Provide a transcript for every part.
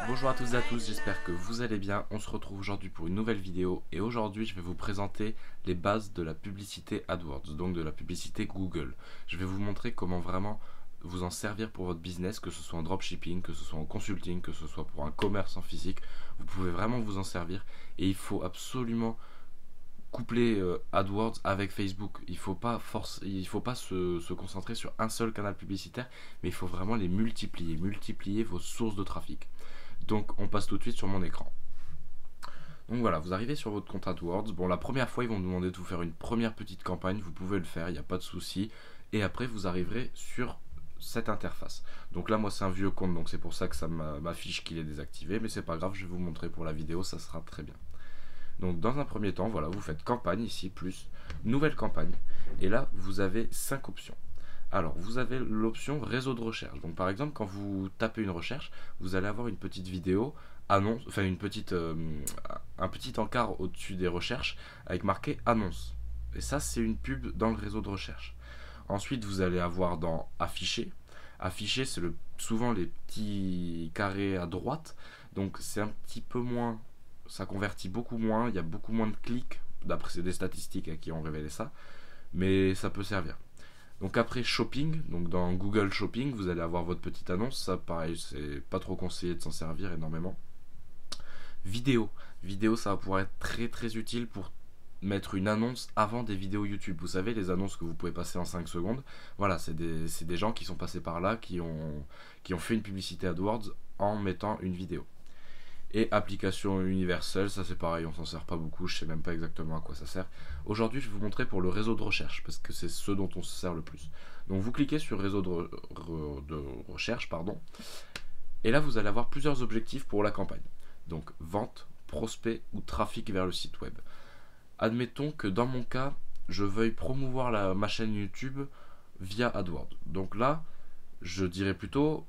Bonjour à toutes et à tous, j'espère que vous allez bien. On se retrouve aujourd'hui pour une nouvelle vidéo et aujourd'hui je vais vous présenter les bases de la publicité AdWords, donc de la publicité Google. Je vais vous montrer comment vraiment vous en servir pour votre business, que ce soit en dropshipping, que ce soit en consulting, que ce soit pour un commerce en physique. Vous pouvez vraiment vous en servir et il faut absolument coupler AdWords avec Facebook. Il faut pas se concentrer sur un seul canal publicitaire, mais il faut vraiment les multiplier vos sources de trafic. Donc on passe tout de suite sur mon écran. Donc voilà, vous arrivez sur votre compte AdWords. Bon, la première fois, ils vont vous demander de vous faire une première petite campagne. Vous pouvez le faire, il n'y a pas de souci. Et après, vous arriverez sur cette interface. Donc là, moi, c'est un vieux compte, donc c'est pour ça que ça m'affiche qu'il est désactivé. Mais c'est pas grave, je vais vous montrer pour la vidéo, ça sera très bien. Donc dans un premier temps, voilà, vous faites campagne ici, plus nouvelle campagne. Et là, vous avez 5 options. Alors, vous avez l'option réseau de recherche. Donc, par exemple, quand vous tapez une recherche, vous allez avoir une petite vidéo annonce, enfin un petit encart au-dessus des recherches avec marqué annonce. Et ça, c'est une pub dans le réseau de recherche. Ensuite, vous allez avoir dans afficher. Afficher, c'est souvent les petits carrés à droite. Donc, c'est un petit peu moins, ça convertit beaucoup moins. Il y a beaucoup moins de clics. D'après des statistiques qui ont révélé ça. Mais ça peut servir. Donc après shopping, donc dans Google Shopping, vous allez avoir votre petite annonce. Ça pareil, c'est pas trop conseillé de s'en servir énormément. Vidéo. Vidéo, ça va pouvoir être très utile pour mettre une annonce avant des vidéos YouTube. Vous savez, les annonces que vous pouvez passer en 5 secondes. Voilà, c'est des gens qui sont passés par là, qui ont fait une publicité AdWords en mettant une vidéo. Et application universelle, ça c'est pareil, on s'en sert pas beaucoup, je sais même pas exactement à quoi ça sert. Aujourd'hui, je vais vous montrer pour le réseau de recherche, parce que c'est ce dont on se sert le plus. Donc vous cliquez sur réseau de recherche, pardon, et là vous allez avoir plusieurs objectifs pour la campagne. Donc vente, prospect ou trafic vers le site web. Admettons que dans mon cas, je veuille promouvoir ma chaîne YouTube via AdWords. Donc là, je dirais plutôt,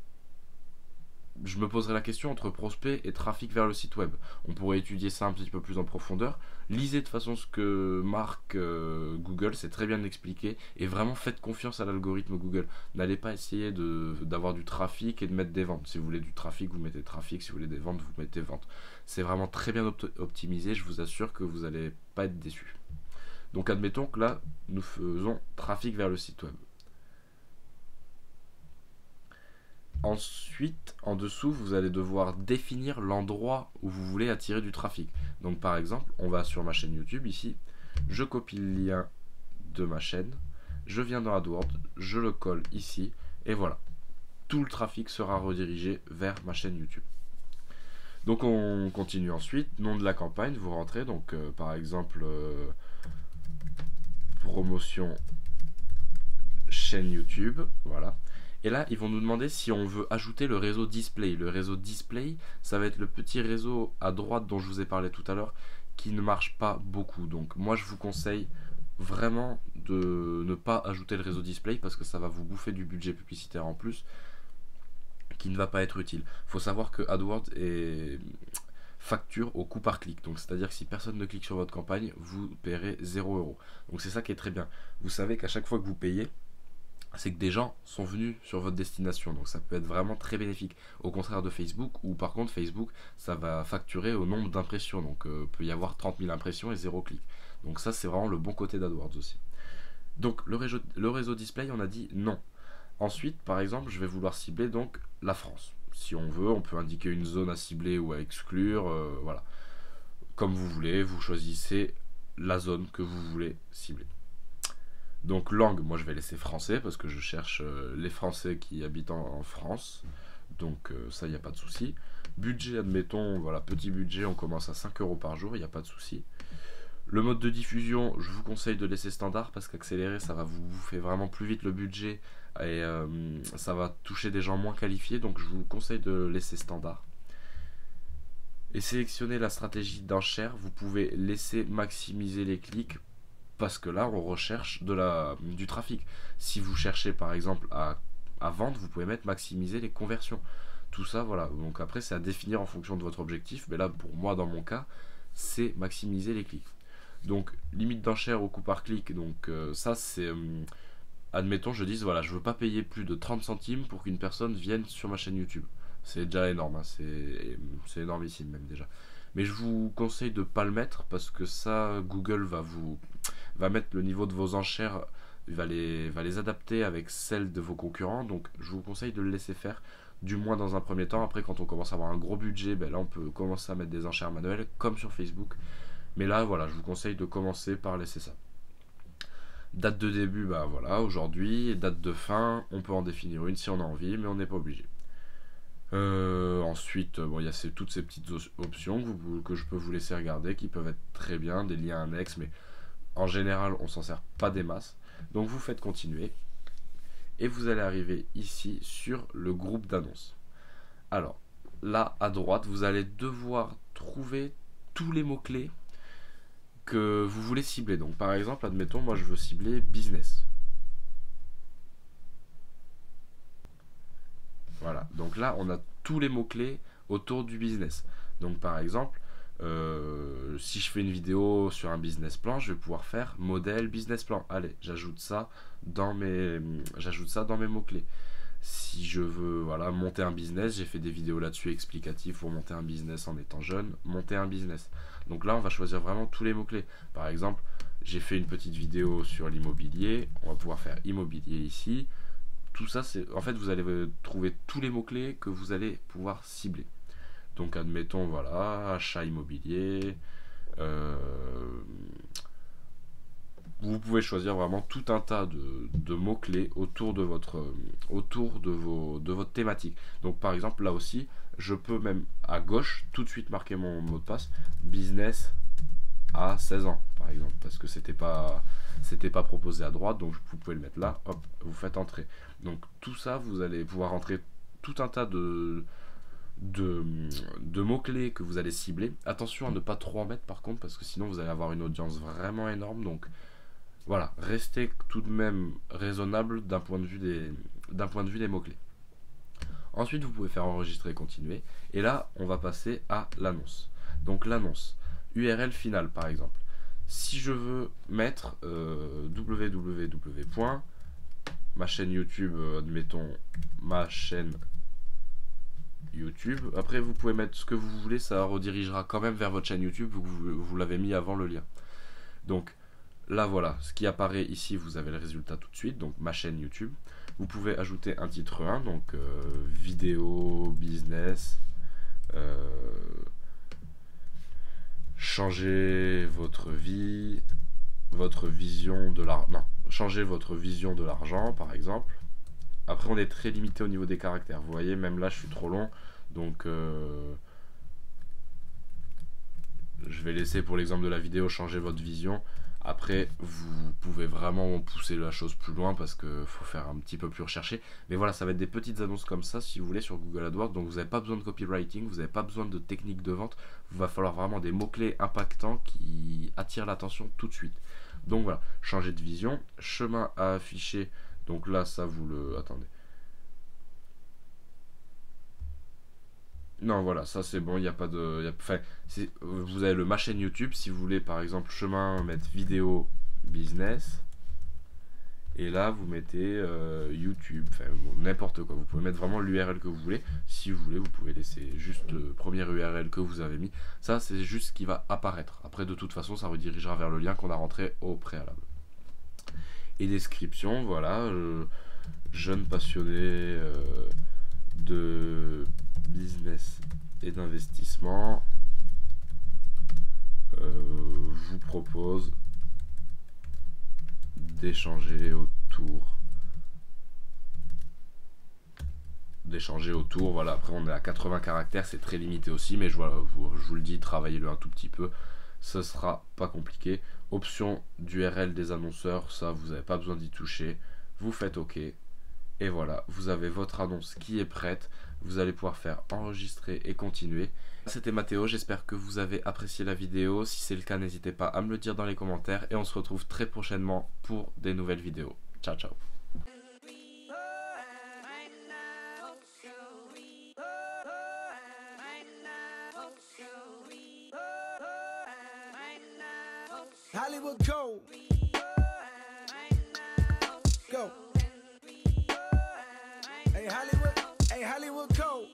je me poserai la question entre prospect et trafic vers le site web. On pourrait étudier ça un petit peu plus en profondeur. Lisez de façon ce que marque Google, c'est très bien expliqué. Et vraiment faites confiance à l'algorithme Google. N'allez pas essayer d'avoir du trafic et de mettre des ventes. Si vous voulez du trafic, vous mettez trafic. Si vous voulez des ventes, vous mettez ventes. C'est vraiment très bien optimisé. Je vous assure que vous n'allez pas être déçus. Donc admettons que là, nous faisons trafic vers le site web. Ensuite, en dessous, vous allez devoir définir l'endroit où vous voulez attirer du trafic. Donc par exemple, on va sur ma chaîne YouTube ici, je copie le lien de ma chaîne, je viens dans AdWords, je le colle ici, et voilà. Tout le trafic sera redirigé vers ma chaîne YouTube. Donc on continue ensuite, nom de la campagne, vous rentrez, donc par exemple, promotion chaîne YouTube, voilà. Et là, ils vont nous demander si on veut ajouter le réseau display. Le réseau display, ça va être le petit réseau à droite dont je vous ai parlé tout à l'heure, qui ne marche pas beaucoup. Donc moi, je vous conseille vraiment de ne pas ajouter le réseau display parce que ça va vous bouffer du budget publicitaire en plus, qui ne va pas être utile. Il faut savoir que AdWords facture au coût par clic. Donc c'est-à-dire que si personne ne clique sur votre campagne, vous paierez 0 €. Donc c'est ça qui est très bien. Vous savez qu'à chaque fois que vous payez, c'est que des gens sont venus sur votre destination, donc ça peut être vraiment très bénéfique, au contraire de Facebook, où par contre Facebook, ça va facturer au nombre d'impressions, donc peut y avoir 30 000 impressions et 0 clic. Donc ça, c'est vraiment le bon côté d'AdWords aussi. Donc le réseau display, on a dit non. Ensuite, par exemple, je vais vouloir cibler donc la France. Si on veut, on peut indiquer une zone à cibler ou à exclure, voilà. Comme vous voulez, vous choisissez la zone que vous voulez cibler. Donc langue, moi je vais laisser français parce que je cherche les Français qui habitent en France. Donc ça, il n'y a pas de souci. Budget, admettons, voilà, petit budget, on commence à 5 € par jour, il n'y a pas de souci. Le mode de diffusion, je vous conseille de laisser standard parce qu'accélérer, ça va vous bouffer vraiment plus vite le budget et ça va toucher des gens moins qualifiés. Donc je vous conseille de laisser standard. Et sélectionner la stratégie d'enchère, vous pouvez laisser maximiser les clics parce que là on recherche du trafic. Si vous cherchez par exemple à vendre, vous pouvez mettre maximiser les conversions. Tout ça, voilà. Donc après, c'est à définir en fonction de votre objectif. Mais là, pour moi, dans mon cas, c'est maximiser les clics. Donc limite d'enchère au coût par clic. Donc ça, c'est admettons, je dis voilà, je veux pas payer plus de 30 centimes pour qu'une personne vienne sur ma chaîne YouTube. C'est déjà énorme, hein, c'est énormissime même déjà. Mais je vous conseille de ne pas le mettre parce que ça, Google va mettre le niveau de vos enchères, va les adapter avec celles de vos concurrents. Donc je vous conseille de le laisser faire, du moins dans un premier temps. Après, quand on commence à avoir un gros budget, ben là on peut commencer à mettre des enchères manuelles comme sur Facebook. Mais là, voilà, je vous conseille de commencer par laisser ça. Date de début, bah voilà, aujourd'hui. Date de fin, on peut en définir une si on a envie, mais on n'est pas obligé. Ensuite, bon, il y a toutes ces petites options que je peux vous laisser regarder, qui peuvent être très bien, des liens annexes, mais en général, on s'en sert pas des masses. Donc vous faites continuer, et vous allez arriver ici sur le groupe d'annonces. Alors, là, à droite, vous allez devoir trouver tous les mots-clés que vous voulez cibler. Donc par exemple, admettons, moi je veux cibler business. Voilà, donc là on a tous les mots-clés autour du business. Donc par exemple, si je fais une vidéo sur un business plan, je vais pouvoir faire modèle business plan. Allez, j'ajoute ça dans mes mots-clés. Si je veux voilà, monter un business, j'ai fait des vidéos là-dessus explicatives pour monter un business en étant jeune, monter un business. Donc là, on va choisir vraiment tous les mots-clés. Par exemple, j'ai fait une petite vidéo sur l'immobilier, on va pouvoir faire immobilier ici. Tout ça, c'est en fait, vous allez trouver tous les mots-clés que vous allez pouvoir cibler. Donc admettons, voilà, achat immobilier. euh, Vous pouvez choisir vraiment tout un tas de mots-clés autour de votre thématique. Donc par exemple, là aussi, je peux même à gauche tout de suite marquer mon mot de passe business à 16 ans, par exemple, parce que c'était pas proposé à droite, donc vous pouvez le mettre là, hop, vous faites entrer. Donc tout ça, vous allez pouvoir entrer tout un tas de mots-clés que vous allez cibler. Attention à ne pas trop en mettre par contre, parce que sinon vous allez avoir une audience vraiment énorme. Donc voilà, restez tout de même raisonnable d'un point de vue des mots-clés. Ensuite, vous pouvez faire enregistrer et continuer. Et là, on va passer à l'annonce. Donc l'annonce, URL finale par exemple. Si je veux mettre www. Ma chaîne YouTube, admettons ma chaîne YouTube. Après, vous pouvez mettre ce que vous voulez, ça redirigera quand même vers votre chaîne YouTube, vous l'avez mis avant le lien. Donc là voilà, ce qui apparaît ici, vous avez le résultat tout de suite, donc ma chaîne YouTube. Vous pouvez ajouter un titre 1, donc vidéo, business, changer votre vie, votre vision de l'argent. Non, changer votre vision de l'argent par exemple. Après on est très limité au niveau des caractères, vous voyez, même là je suis trop long, donc je vais laisser pour l'exemple de la vidéo changer votre vision. Après, vous pouvez vraiment pousser la chose plus loin parce qu'il faut faire un petit peu plus recherché. Mais voilà, ça va être des petites annonces comme ça si vous voulez sur Google AdWords. Donc vous n'avez pas besoin de copywriting, vous n'avez pas besoin de technique de vente. Il va falloir vraiment des mots-clés impactants qui attirent l'attention tout de suite. Donc voilà, changer de vision, chemin à afficher. Donc là, ça vous le... Attendez. Non, voilà, ça c'est bon, il n'y a pas de... Enfin, vous avez ma chaîne YouTube, si vous voulez par exemple chemin, mettre vidéo business. Et là, vous mettez YouTube, enfin bon, n'importe quoi. Vous pouvez mettre vraiment l'URL que vous voulez. Si vous voulez, vous pouvez laisser juste le premier URL que vous avez mis. Ça, c'est juste ce qui va apparaître. Après, de toute façon, ça redirigera vers le lien qu'on a rentré au préalable. Et description, voilà, jeune passionné de business et d'investissement vous propose d'échanger autour, voilà. Après on est à 80 caractères, c'est très limité aussi, mais je vous le dis, travaillez-le un tout petit peu, ce sera pas compliqué. Option d'URL des annonceurs, ça vous n'avez pas besoin d'y toucher, vous faites OK. Et voilà, vous avez votre annonce qui est prête. Vous allez pouvoir faire enregistrer et continuer. C'était Mathéo, j'espère que vous avez apprécié la vidéo. Si c'est le cas, n'hésitez pas à me le dire dans les commentaires. Et on se retrouve très prochainement pour des nouvelles vidéos. Ciao, ciao. Hollywood go. Go. Hey Hollywood go.